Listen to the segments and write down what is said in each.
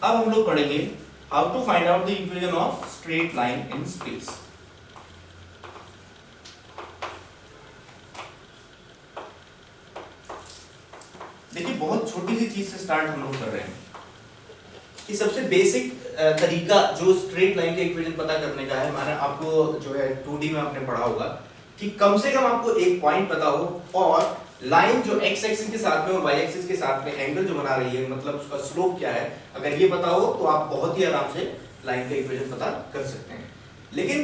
अब हम लोग पढ़ेंगे how to find out the equation of straight line in space. देखिए बहुत छोटी सी चीज से स्टार्ट हम लोग कर रहे हैं कि सबसे बेसिक तरीका जो स्ट्रेट लाइन के इक्वेशन पता करने का है, मैंने आपको जो है 2D में आपने पढ़ा होगा कि कम से कम आपको एक पॉइंट पता हो और लाइन जो x एक्सिस के साथ में और y एक्सिस के साथ में एंगल जो बना रही है, मतलब उसका स्लोप क्या है, अगर ये पता हो तो आप बहुत ही आराम से लाइन का इक्वेशन पता कर सकते हैं। लेकिन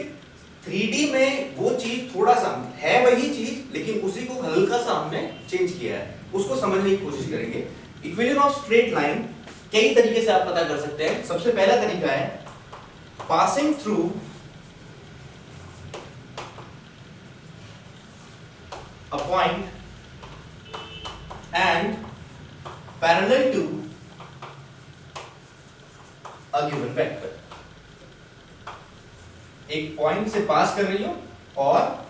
3D में वो चीज थोड़ा सा है वही चीज, लेकिन उसी को हल्का सा हमने चेंज किया है, उसको समझने की कोशिश करेंगे। इक्वेशन ऑफ स्ट्रेट लाइन कई तरीके से आप पता कर सकते हैं। सबसे पहला तरीका है passing through a point and parallel to a given vector. एक पॉइंट से पास कर रही हूं और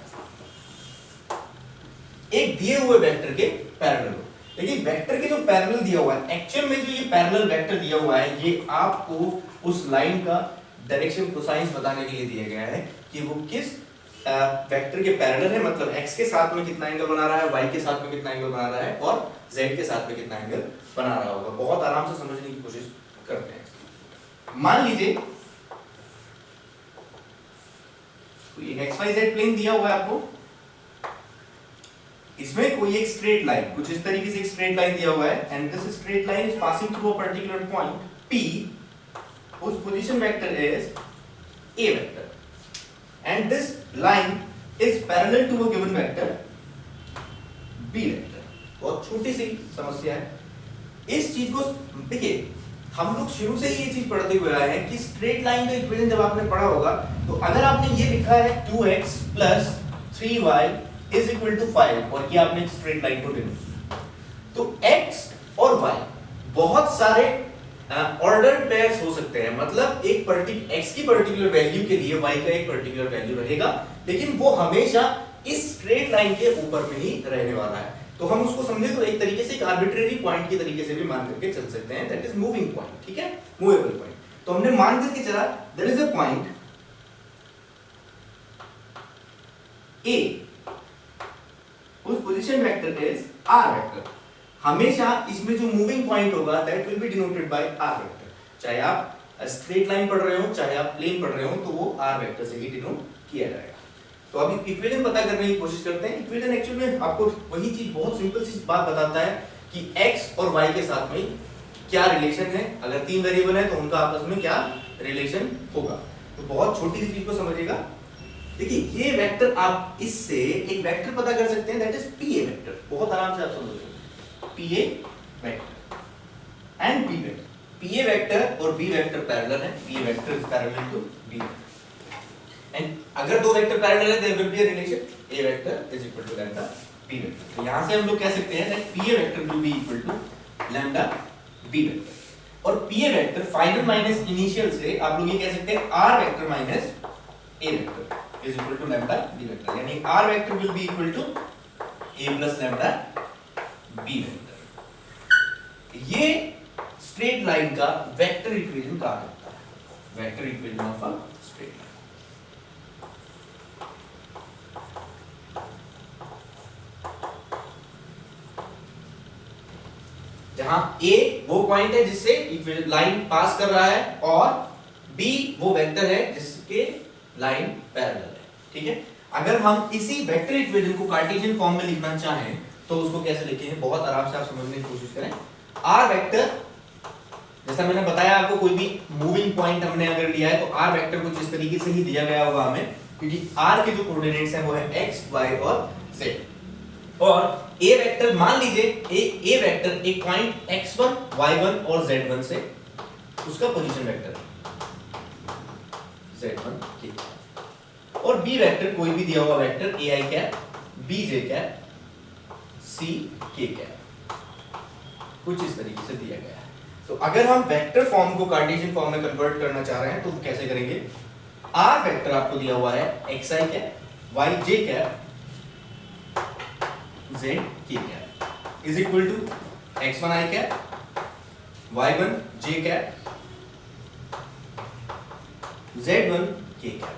एक दिए हुए वेक्टर के पैरेलल हो। लेकिन वेक्टर के जो पैरेलल दिया हुआ है, एक्चुअल में जो ये पैरेलल वेक्टर दिया हुआ है, ये आपको उस लाइन का डायरेक्शन कोसाइंस बताने के लिए दिया गया है कि वो किस वेक्टर के पैरेलल है, मतलब x के साथ में कितना एंगल बना रहा है, y के साथ में कितना एंगल बना रहा है और z के साथ में कितना एंगल बना रहा होगा। बहुत आराम से समझने की कोशिश करते हैं। मान लीजिए एक XYZ प्लेन दिया हुआ है आपको, इसमें कोई एक स्ट्रेट लाइन, कुछ इस तरीके से एक स्ट्रेट लाइन दिया हुआ है and this straight line is passing through a particular point P whose position vector is A vector and this line is parallel to a given vector B vector। बहुत छोटी सी समस्या है। इस चीज को देखिए, हम लोग शुरू से ही ये चीज पढ़ते हुए आए हैं कि स्ट्रेट लाइन का इक्वेशन जब आपने पढ़ा होगा तो अगर आपने ये लिखा है 2x plus 3y is equal to 5 और ये आपने स्ट्रेट लाइन को डिनोट, तो x और y बहुत सारे ऑर्डर पेयर्स हो सकते हैं, मतलब एक x की पर्टिकुलर वैल्यू के लिए y का एक पर्टिकुलर वैल्यू रहेगा, लेकिन वो हमेशा इस स्ट्रेट लाइन के ऊपर में ही रहने वाला है। तो हम उसको समझे तो एक तरीके से एक आर्बिट्रेरी पॉइंट की तरीके से भी मान करके चल सकते हैं, दैट इज मूविंग पॉइंट, ठीक है, मूवेबल पॉइंट। तो हमने मान करके चला there is a point A whose position vector is r vector। हमेशा इसमें जो मूविंग पॉइंट होगा that will B denoted by r vector. चाहे आप स्ट्रेट लाइन पढ़ रहे हो, चाहे आप प्लेन पढ़ रहे हो, तो वो r वेक्टर से ही डिनोट किया जाएगा। तो अभी इक्वेशन पता करने की कोशिश करते हैं। इक्वेशन एक्चुअल में आपको वही चीज, बहुत सिंपल सी बात बताता है कि x और y के साथ में क्या रिलेशन है। अगर तीन वेरिएबल है तो उनका आपस में क्या रिलेशन होगा। तो बहुत छोटी सी चीज को समझिएगा। देखिए ये वेक्टर, आप इससे एक वेक्टर पता कर सकते हैं दैट इज PA वेक्टर। बहुत आराम से आप समझोगे PA vector and B vector. PA vector और B वेक्टर पैरेलल है, PA vector is parallel to B vector and अगर दो वेक्टर पैरेलल है there will be a relation A vector is equal to lambda B vector. तो यहां से हम लोग कह सकते हैं that PA vector will be equal to lambda B vector. और PA vector final minus initial से आप लोग ये कह सकते हैं R vector minus A vector is equal to lambda B vector, यानी R vector will be equal to A plus lambda B vector। ये स्ट्रेट लाइन का वेक्टर इक्वेशन कहा जाता है, vector equation of a straight line. जहां A वो point है जिससे लाइन पास कर रहा है और B वो वेक्टर है जिसके लाइन पैरेलल है, ठीक है। अगर हम इसी वेक्टर इक्वेशन को कार्टेशियन फॉर्म में लिखना चाहें तो उसको कैसे लिखेंगे, बहुत आराम से आप समझने की कोशिश करें। R वेक्टर, जैसा मैंने बताया आपको, कोई भी मूविंग पॉइंट हमने अगर लिया है तो R वेक्टर कुछ इस तरीके से ही दिया गया होगा हमें, क्योंकि R के जो कोऑर्डिनेट्स हैं वो है x, y और z। और A वेक्टर, मान लीजिए A वेक्टर एक पॉइंट x1, y1 और z1 से उसका पोजीशन वेक्टर z1 के, और B वेक्टर कोई भी दिया हुआ vector ai cap, bj cap, ck cap, कुछ इस तरीके से दिया गया है। तो अगर हम वेक्टर फॉर्म को कार्टेशियन फॉर्म में कन्वर्ट करना चाह रहे हैं तो कैसे करेंगे। r वेक्टर आपको दिया हुआ है xi cap, yj cap, zk cap is equal to x1i cap, y1j cap, z1 k cap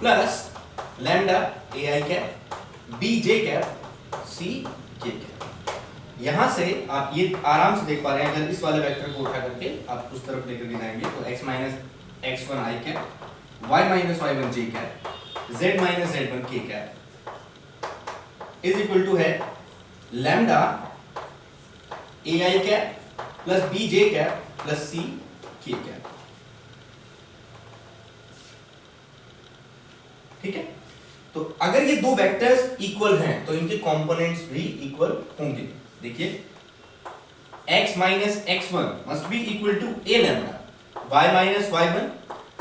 plus lambda ai cap bj cap c k cap. यहां से आप ये आराम से देख पा रहे हैं, अगर इस वाले वेक्टर को उठा करके आप उस तरफ लेकर के जाएंगे तो x minus x1 i cap y minus y1 j cap z minus z1 k cap is equal to है lambda ai cap plus bj cap plus c k cap. ठीक है, तो अगर ये दो वेक्टर्स इक्वल हैं तो इनके कंपोनेंट्स भी इक्वल होंगे। देखिए x minus x1 must be equal to a lambda, y minus y1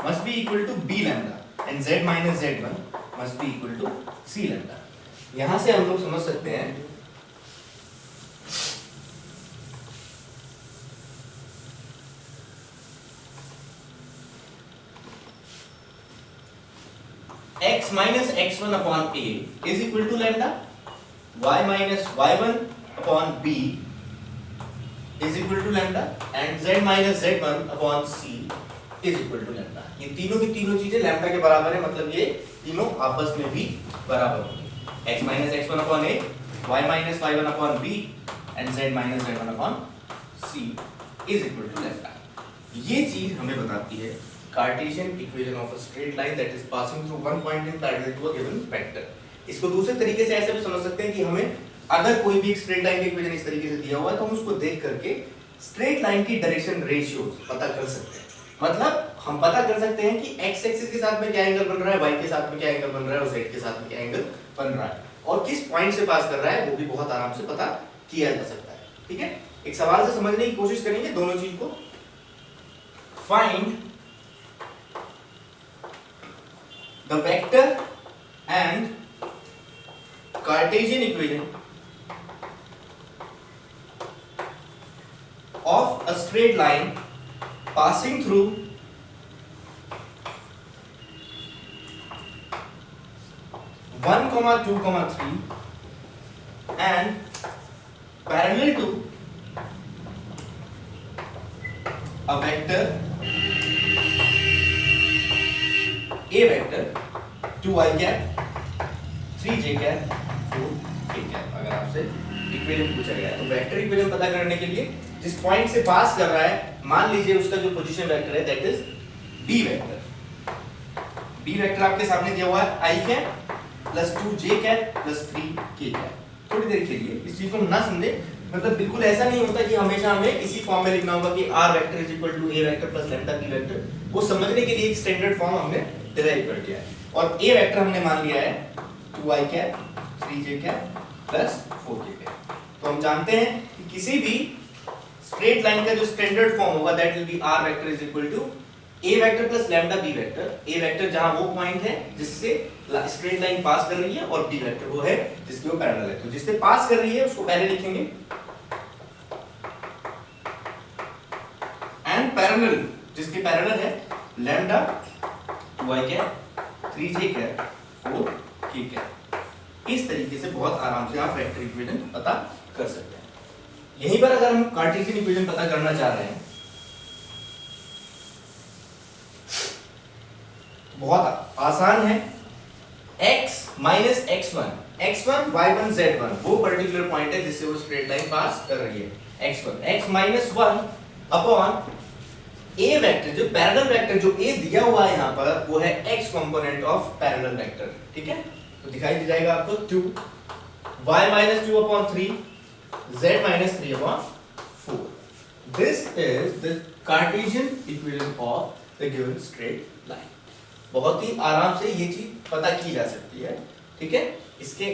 must be equal to b lambda and z minus z1 must be equal to c lambda. यहां से हम लोग समझ सकते हैं x minus x1 upon a is equal to lambda, y minus y1 upon b is equal to lambda and z minus z1 upon c is equal to lambda। ये तीनों की तीनों चीजें लैम्डा के बराबर है, मतलब ये तीनों आपस में भी बराबर होंगे। x minus x1 upon a, y minus y1 upon b and z minus z1 upon c is equal to lambda। ये चीज हमें बताती है Cartesian equation of a straight line that is passing through one point in parallel to a given vector। इसको दूसरे तरीके से ऐसे भी समझ सकते हैं कि हमें अगर कोई भी स्ट्रेट लाइन का इक्वेशन इस तरीके से दिया हुआ है तो हम उसको देख करके स्ट्रेट लाइन की डायरेक्शन रेशियोज पता कर सकते हैं। मतलब हम पता कर सकते हैं कि x एक्सिस के साथ में क्या एंगल बन रहा है, y के साथ में क्या एंगल बन रहा है और z के साथ में क्या एंगल बन रहा है और किस पॉइंट से पास कर रहा है, वो भी बहुत आराम से पता किया जा सकता है। ठीक है, एक सवाल से समझने की कोशिश करेंगे दोनों चीज को। Find the vector and Cartesian equation of a straight line passing through one comma 2 comma 3 and parallel to a vector a vector 2i cap 3j cap 4k cap. अगर आपसे इक्वेशन पूछा गया है तो वेक्टर इक्वेशन पता करने के लिए जिस पॉइंट से पास कर रहा है, मान लीजिए उसका जो पोजीशन वेक्टर है that is b vector. b vector आपके सामने दिया हुआ है i cap plus 2j cap plus 3k cap. थोड़ी देर के लिए इस चीज को ना समझे, मतलब बिल्कुल ऐसा नहीं होता कि हमेशा हमें इसी फॉर्म में लिखना होगा कि r vector is equal to a vector plus lambda b vector. वो समझने के लिए एक स्टैंडर्ड फॉर्म हमने डिराइव कर दिया है और a वेक्टर हमने मान लिया है 2i cap 3j cap plus 4k cap. तो हम जानते हैं कि किसी भी स्ट्रेट लाइन का जो स्टैंडर्ड फॉर्म होगा that will be r vector is equal to a vector plus lambda b vector. a vector जहां वो पॉइंट है जिससे स्ट्रेट लाइन पास कर रही है और b वेक्टर वो है जिसके वो पैरेलल है। तो जिससे पास कर रही है उसको पहले लिखेंगे एंड पैरेलल, जिसके पैरेलल है lambda 2i cap 3j cap 4k cap. इस तरीके से बहुत आराम से आप वेक्टर इक्वेशन पता कर सकते हैं। यहीं पर अगर हम कार्टेशियन इक्वेशन पता करना चाह रहे हैं बहुत आसान है। x minus x1 y1 z1 वो पर्टिकुलर पॉइंट है जिससे वो स्ट्रेट लाइन पास कर रही है। x minus 1 upon a vector, जो पैरेलल वेक्टर जो a दिया हुआ है यहाँ पर वो है x component of parallel vector. ठीक है, तो दिखाई दे जाएगा आपको 2 y minus 2 upon 3 z minus 3 upon 4। This is the Cartesian equation of the given straight line. बहुत ही आराम से ये चीज पता की जा सकती है। ठीक है, इसके